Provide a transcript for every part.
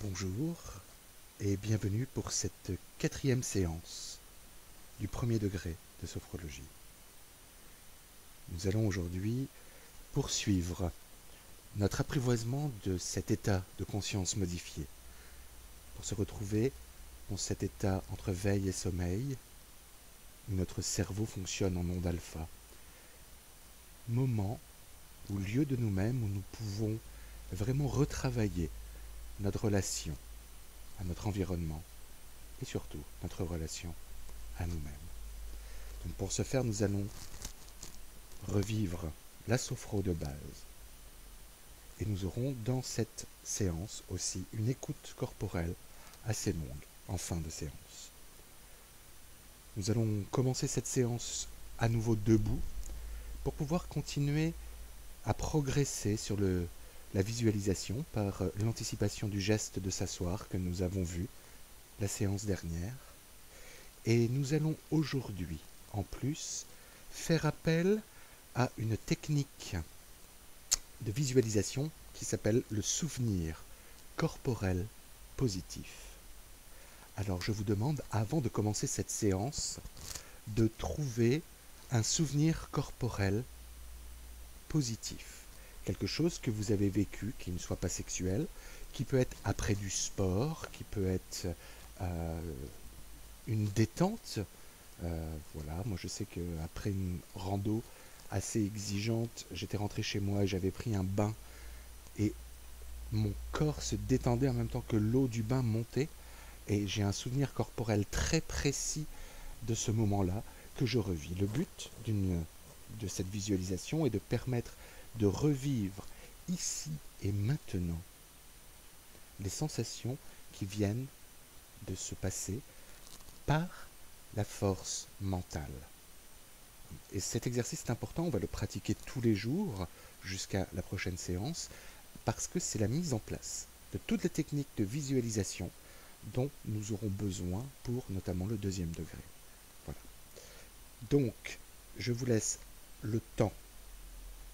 Bonjour et bienvenue pour cette 4e séance du premier degré de sophrologie. Nous allons aujourd'hui poursuivre notre apprivoisement de cet état de conscience modifié pour se retrouver dans cet état entre veille et sommeil où notre cerveau fonctionne en onde alpha. Moment ou lieu de nous-mêmes où nous pouvons vraiment retravailler notre relation à notre environnement et surtout notre relation à nous-mêmes. Donc pour ce faire, nous allons revivre la sophro de base. Et nous aurons dans cette séance aussi une écoute corporelle assez longue en fin de séance. Nous allons commencer cette séance à nouveau debout pour pouvoir continuer à progresser sur la visualisation par l'anticipation du geste de s'asseoir que nous avons vu la séance dernière. Et nous allons aujourd'hui, en plus, faire appel à une technique de visualisation qui s'appelle le souvenir corporel positif. Alors je vous demande, avant de commencer cette séance, de trouver un souvenir corporel positif. Quelque chose que vous avez vécu, qui ne soit pas sexuel, qui peut être après du sport, qui peut être une détente. Voilà, moi je sais qu'après une rando assez exigeante, j'étais rentré chez moi et j'avais pris un bain et mon corps se détendait en même temps que l'eau du bain montait et j'ai un souvenir corporel très précis de ce moment-là que je revis. Le but de cette visualisation est de permettre de revivre ici et maintenant les sensations qui viennent de se passer par la force mentale. Et cet exercice est important, on va le pratiquer tous les jours jusqu'à la prochaine séance parce que c'est la mise en place de toutes les techniques de visualisation dont nous aurons besoin pour notamment le 2e degré. Voilà. Donc, je vous laisse le temps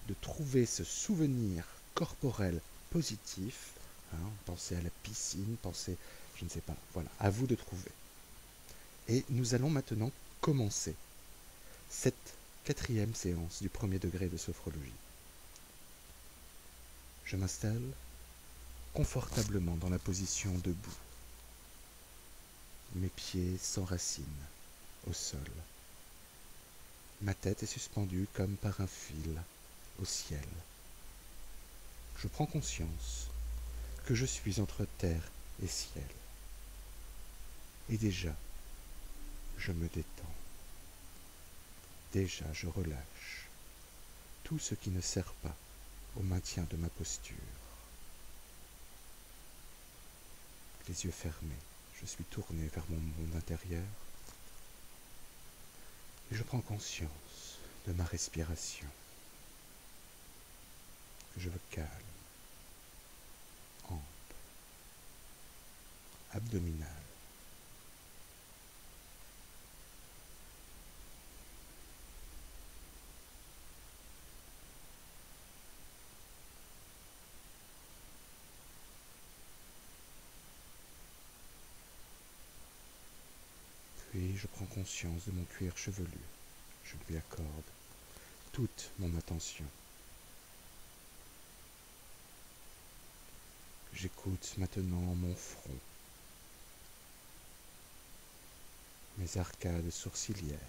de trouver ce souvenir corporel positif. Pensez à la piscine, pensez, je ne sais pas, voilà, à vous de trouver. Et nous allons maintenant commencer cette 4e séance du 1er degré de sophrologie. Je m'installe confortablement dans la position debout. Mes pieds s'enracinent au sol. Ma tête est suspendue comme par un fil au ciel. Je prends conscience que je suis entre terre et ciel. Et déjà, je me détends. Déjà, je relâche tout ce qui ne sert pas au maintien de ma posture. Les yeux fermés, je suis tourné vers mon monde intérieur et je prends conscience de ma respiration. Je me calme, ample, abdominal. Puis je prends conscience de mon cuir chevelu. Je lui accorde toute mon attention. J'écoute maintenant mon front, mes arcades sourcilières,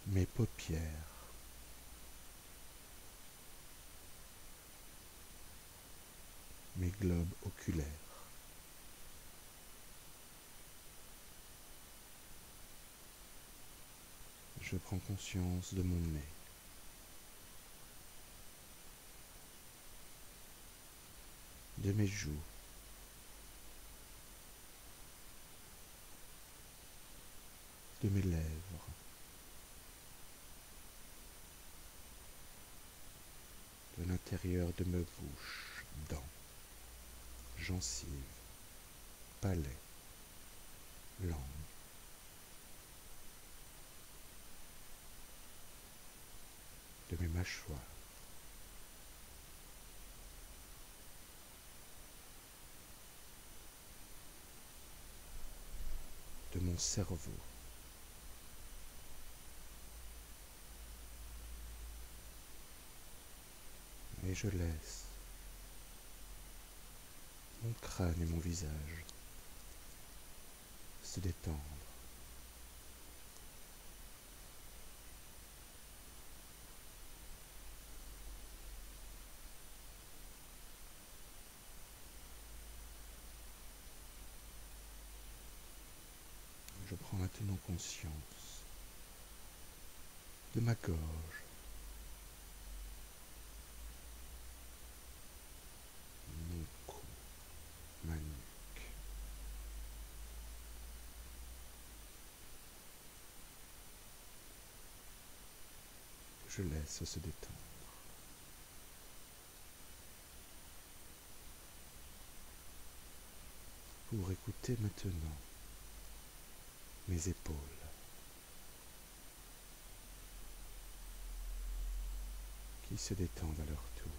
mes paupières, mes globes oculaires. Je prends conscience de mon nez, de mes joues, de mes lèvres, de l'intérieur de ma bouche, dents, gencives, palais, langue. De mes mâchoires, cerveau. Et je laisse mon crâne et mon visage se détendre. Je prends maintenant conscience de ma gorge, mon cou, ma nuque. Je laisse se détendre. Pour écouter maintenant mes épaules. Qui se détendent à leur tour.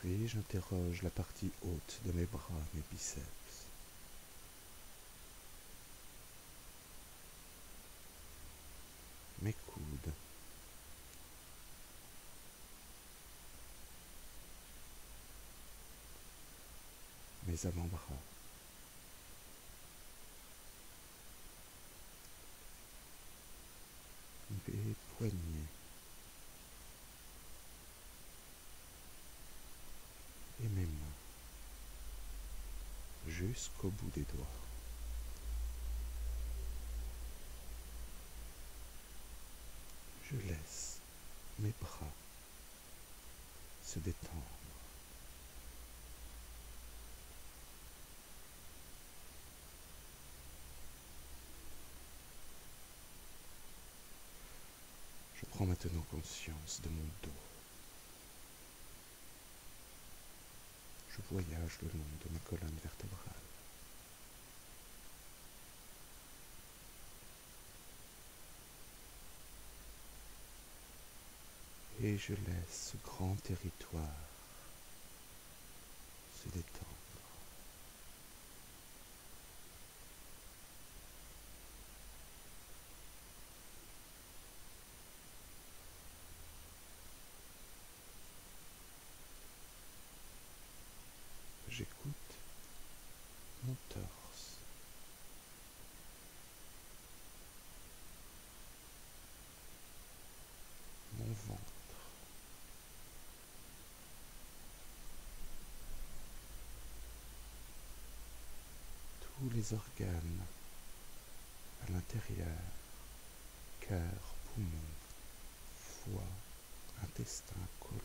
Puis j'interroge la partie haute de mes bras, mes biceps. Mes coudes. Mes avant-bras. Mes poignets. Et mes mains. Jusqu'au bout des doigts. Je laisse mes bras se détendre. Je prends maintenant conscience de mon dos. Je voyage le long de ma colonne vertébrale. Et je laisse ce grand territoire se détendre. J'écoute mon torse. Mon ventre. Tous les organes à l'intérieur, cœur, poumon, foie, intestin, côlon.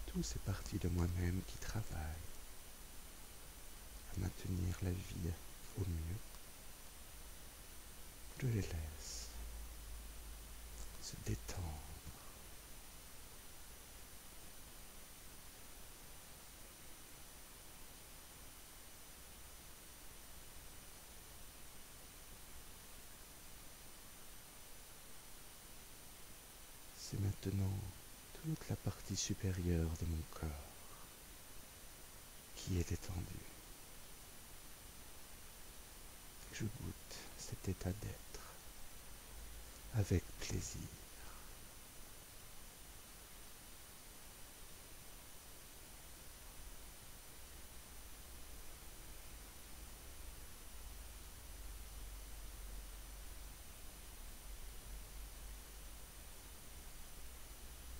Toutes ces parties de moi-même qui travaillent à maintenir la vie au mieux, je les laisse se détendre. C'est maintenant toute la partie supérieure de mon corps qui est détendue. Je goûte cet état d'être avec plaisir.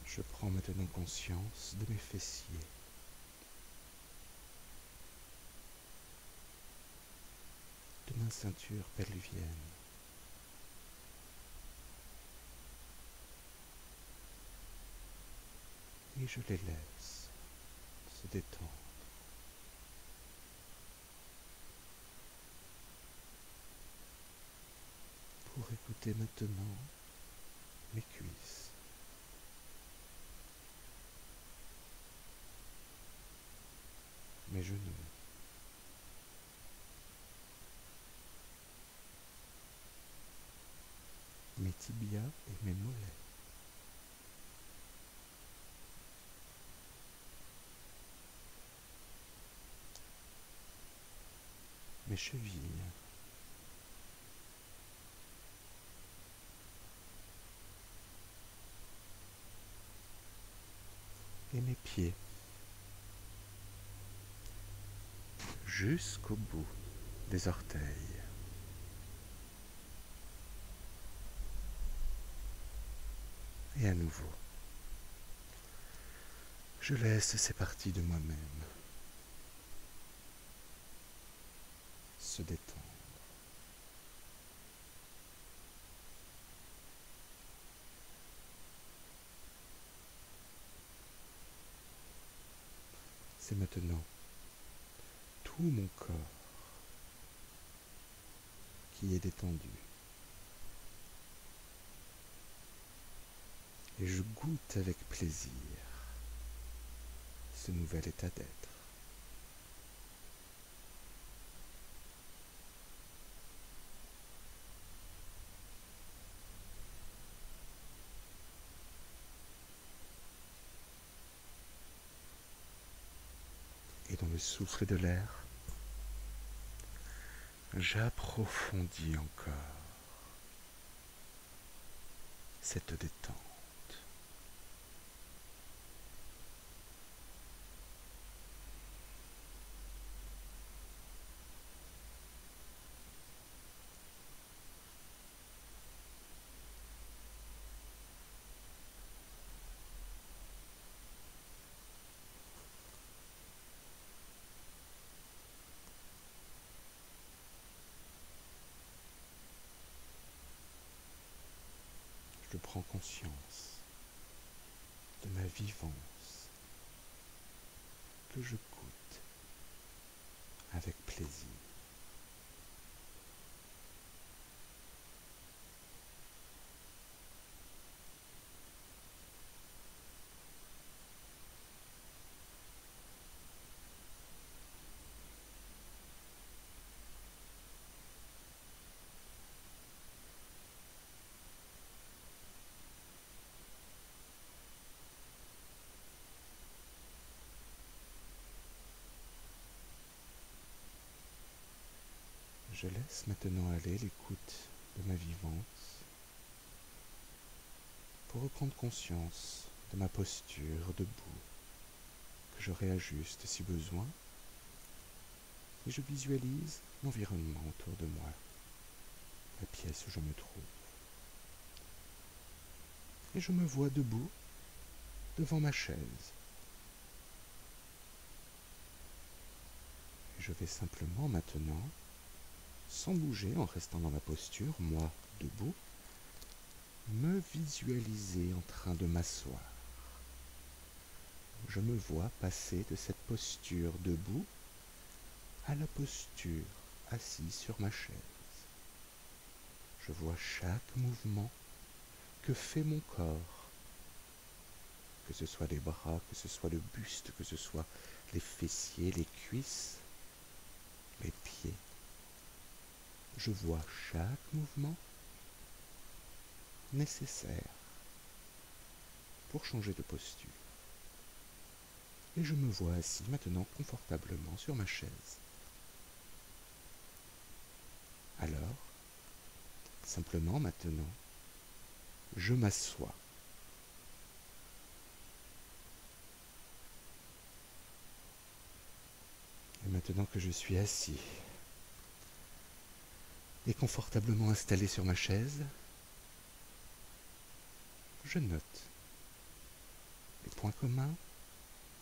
Je prends maintenant conscience de mes fessiers. De ma ceinture pelvienne. Et je les laisse se détendre. Pour écouter maintenant mes cuisses. Mes genoux. Mes tibias et mes mollets. Mes chevilles. Et mes pieds. Jusqu'au bout des orteils. Et à nouveau, je laisse ces parties de moi-même se détendre. C'est maintenant tout mon corps qui est détendu. Et je goûte avec plaisir ce nouvel état d'être. Et dans le souffle de l'air, j'approfondis encore cette détente. Je prends conscience de ma vivance que je goûte avec plaisir. Je laisse maintenant aller l'écoute de ma vivance pour reprendre conscience de ma posture debout, que je réajuste si besoin, et je visualise l'environnement autour de moi, la pièce où je me trouve. Et je me vois debout devant ma chaise. Et je vais simplement maintenant, sans bouger, en restant dans ma posture, moi debout, me visualiser en train de m'asseoir. Je me vois passer de cette posture debout à la posture assis sur ma chaise. Je vois chaque mouvement que fait mon corps, que ce soit les bras, que ce soit le buste, que ce soit les fessiers, les cuisses, les pieds. Je vois chaque mouvement nécessaire pour changer de posture. Et je me vois assis maintenant confortablement sur ma chaise. Alors, simplement maintenant, je m'assois. Et maintenant que je suis assis et confortablement installé sur ma chaise, je note les points communs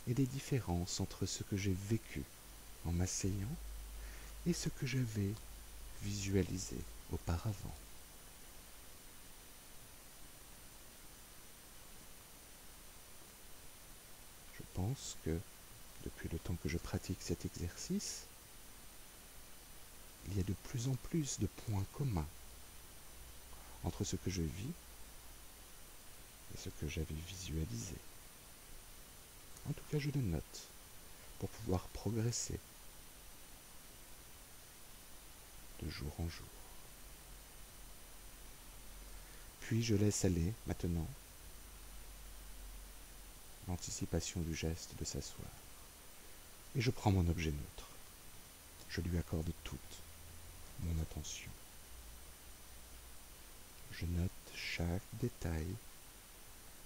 et les différences entre ce que j'ai vécu en m'asseyant et ce que j'avais visualisé auparavant. Je pense que depuis le temps que je pratique cet exercice, il y a de plus en plus de points communs entre ce que je vis et ce que j'avais visualisé. En tout cas, je le note pour pouvoir progresser de jour en jour. Puis je laisse aller, maintenant, l'anticipation du geste de s'asseoir. Et je prends mon objet neutre. Je lui accorde toute mon attention. Je note chaque détail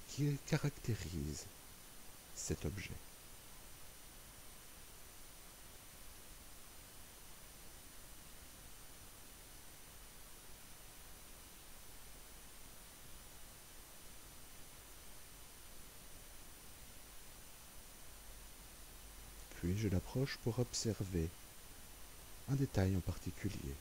qui caractérise cet objet. Puis je l'approche pour observer un détail en particulier.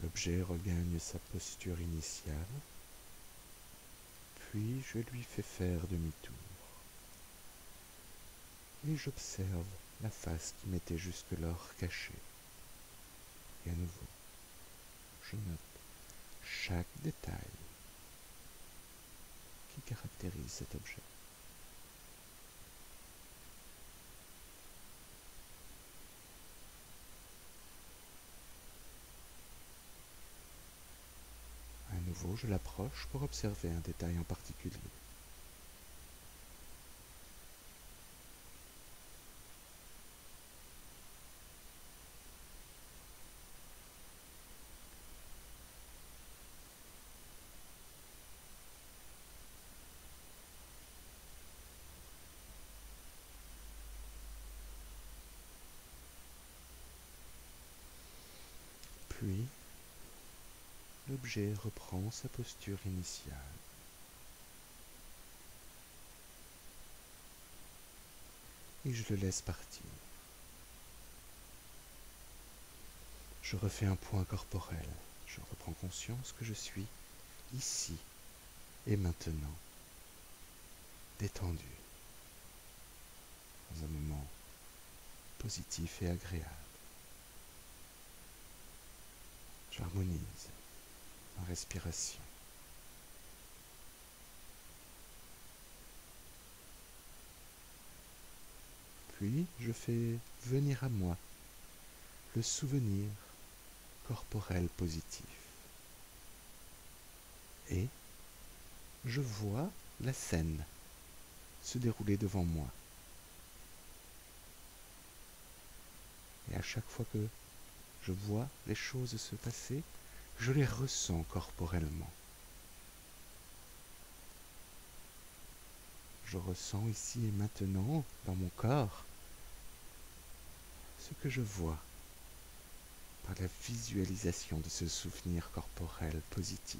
L'objet regagne sa posture initiale, puis je lui fais faire demi-tour. Et j'observe la face qui m'était jusque-lors cachée. Et à nouveau, je note chaque détail qui caractérise cet objet. À nouveau, je l'approche pour observer un détail en particulier. Puis, l'objet reprend sa posture initiale. Et je le laisse partir. Je refais un point corporel. Je reprends conscience que je suis ici et maintenant, détendu, dans un moment positif et agréable. J'harmonise ma respiration. Puis je fais venir à moi le souvenir corporel positif. Et je vois la scène se dérouler devant moi. Et à chaque fois que je vois les choses se passer, je les ressens corporellement. Je ressens ici et maintenant, dans mon corps, ce que je vois par la visualisation de ce souvenir corporel positif.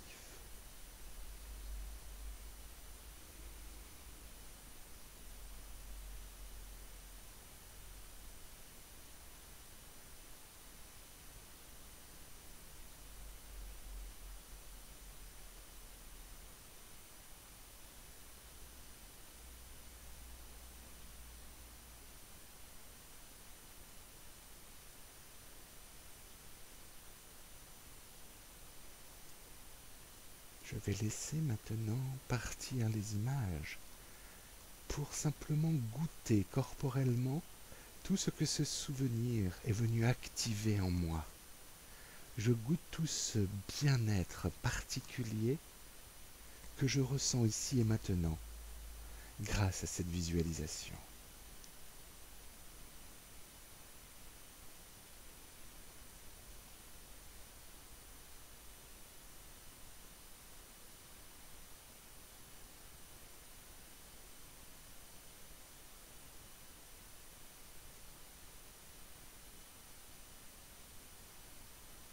Je vais laisser maintenant partir les images pour simplement goûter corporellement tout ce que ce souvenir est venu activer en moi. Je goûte tout ce bien-être particulier que je ressens ici et maintenant grâce à cette visualisation.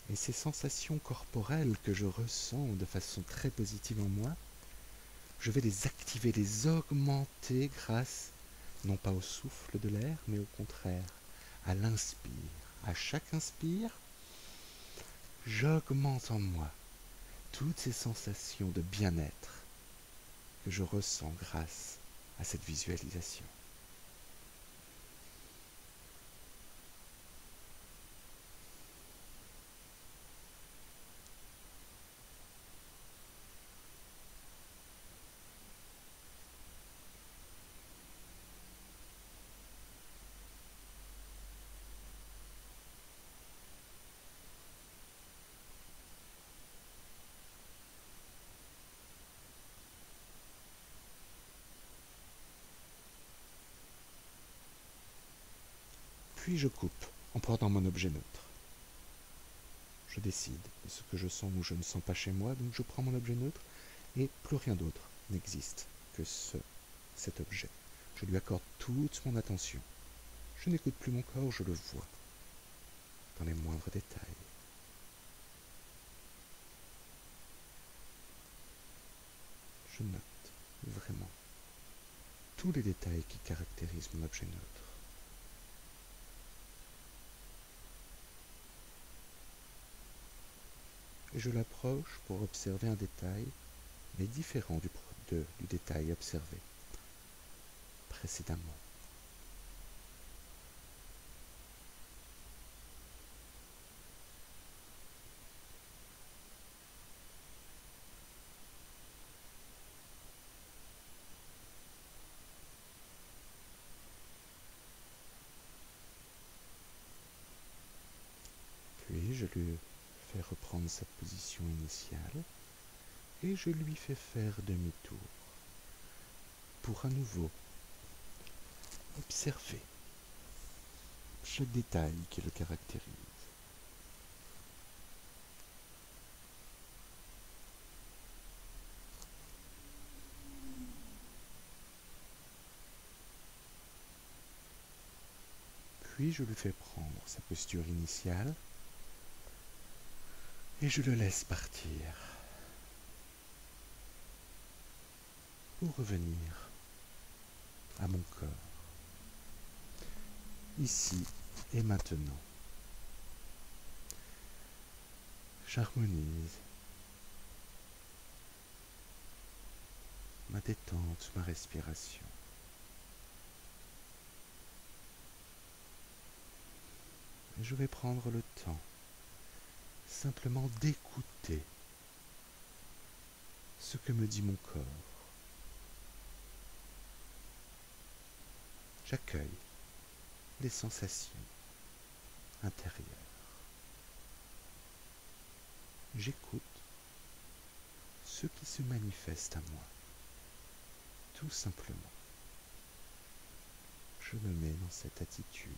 Et ces sensations corporelles que je ressens de façon très positive en moi, je vais les activer, les augmenter grâce, non pas au souffle de l'air, mais au contraire, à l'inspire. À chaque inspire, j'augmente en moi toutes ces sensations de bien-être que je ressens grâce à cette visualisation. Puis je coupe en prenant mon objet neutre. Je décide de ce que je sens ou je ne sens pas chez moi, donc je prends mon objet neutre et plus rien d'autre n'existe que cet objet. Je lui accorde toute mon attention. Je n'écoute plus mon corps, je le vois dans les moindres détails. Je note vraiment tous les détails qui caractérisent mon objet neutre. Et je l'approche pour observer un détail, mais différent du détail observé précédemment. Puis je lui fais reprendre sa position initiale et je lui fais faire demi-tour pour à nouveau observer chaque détail qui le caractérise. Puis je lui fais prendre sa posture initiale et je le laisse partir pour revenir à mon corps, ici et maintenant. J'harmonise ma détente, ma respiration. Et je vais prendre le temps simplement d'écouter ce que me dit mon corps. J'accueille les sensations intérieures. J'écoute ce qui se manifeste à moi, tout simplement. Je me mets dans cette attitude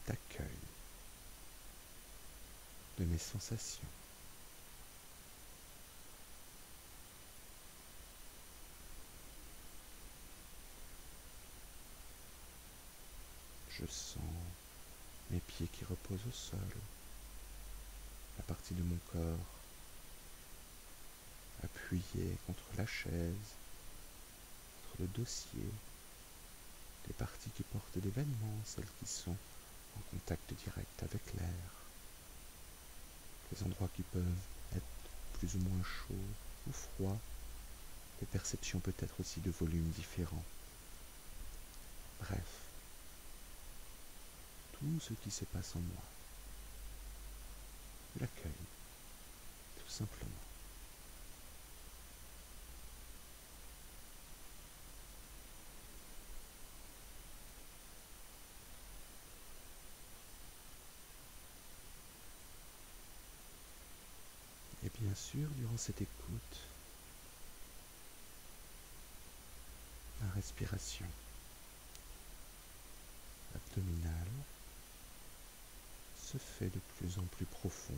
d'accueil de mes sensations. Je sens mes pieds qui reposent au sol, la partie de mon corps appuyée contre la chaise, contre le dossier, les parties qui portent des vêtements, celles qui sont en contact direct avec l'air, les endroits qui peuvent être plus ou moins chauds ou froids, les perceptions peut-être aussi de volumes différents. Bref, tout ce qui se passe en moi, je l'accueille, tout simplement. Et bien sûr, durant cette écoute, la respiration abdominale se fait de plus en plus profonde.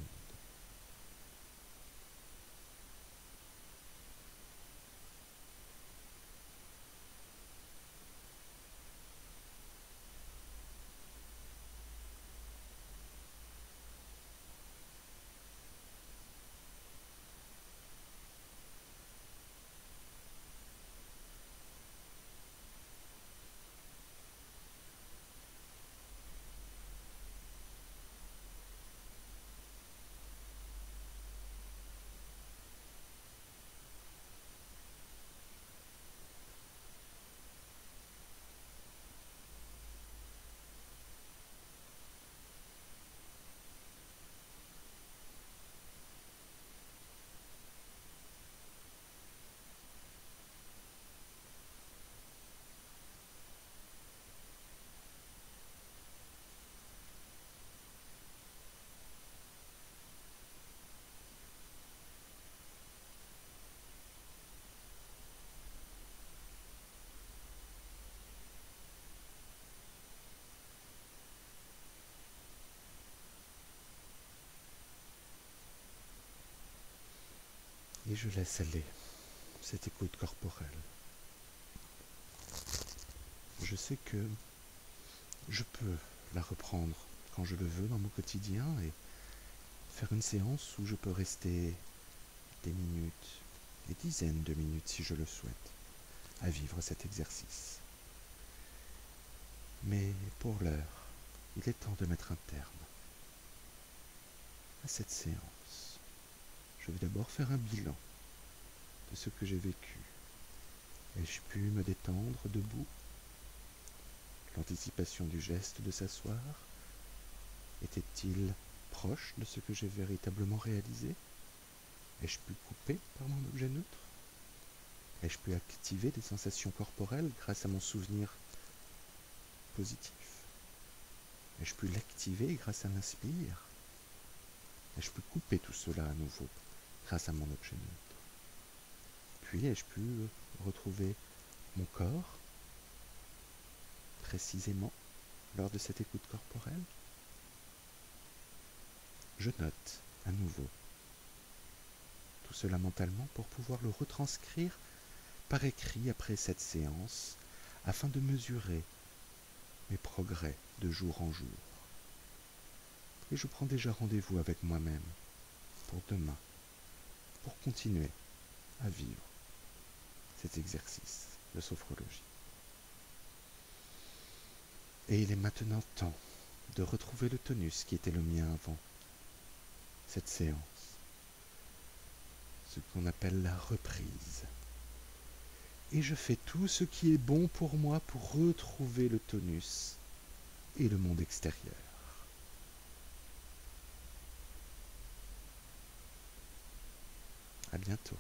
Et je laisse aller cette écoute corporelle. Je sais que je peux la reprendre quand je le veux dans mon quotidien et faire une séance où je peux rester des minutes, des dizaines de minutes si je le souhaite, à vivre cet exercice. Mais pour l'heure, il est temps de mettre un terme à cette séance. Je vais d'abord faire un bilan de ce que j'ai vécu. Ai-je pu me détendre debout? L'anticipation du geste de s'asseoir était-il proche de ce que j'ai véritablement réalisé? Ai-je pu couper par mon objet neutre? Ai-je pu activer des sensations corporelles grâce à mon souvenir positif? Ai-je pu l'activer grâce à l'inspire? Ai-je pu couper tout cela à nouveau grâce à mon objet neutre? Puis ai-je pu retrouver mon corps précisément lors de cette écoute corporelle? Je note à nouveau tout cela mentalement pour pouvoir le retranscrire par écrit après cette séance afin de mesurer mes progrès de jour en jour. Et je prends déjà rendez-vous avec moi-même pour demain, pour continuer à vivre cet exercice de sophrologie. Et il est maintenant temps de retrouver le tonus qui était le mien avant cette séance, ce qu'on appelle la reprise. Et je fais tout ce qui est bon pour moi pour retrouver le tonus et le monde extérieur. À bientôt.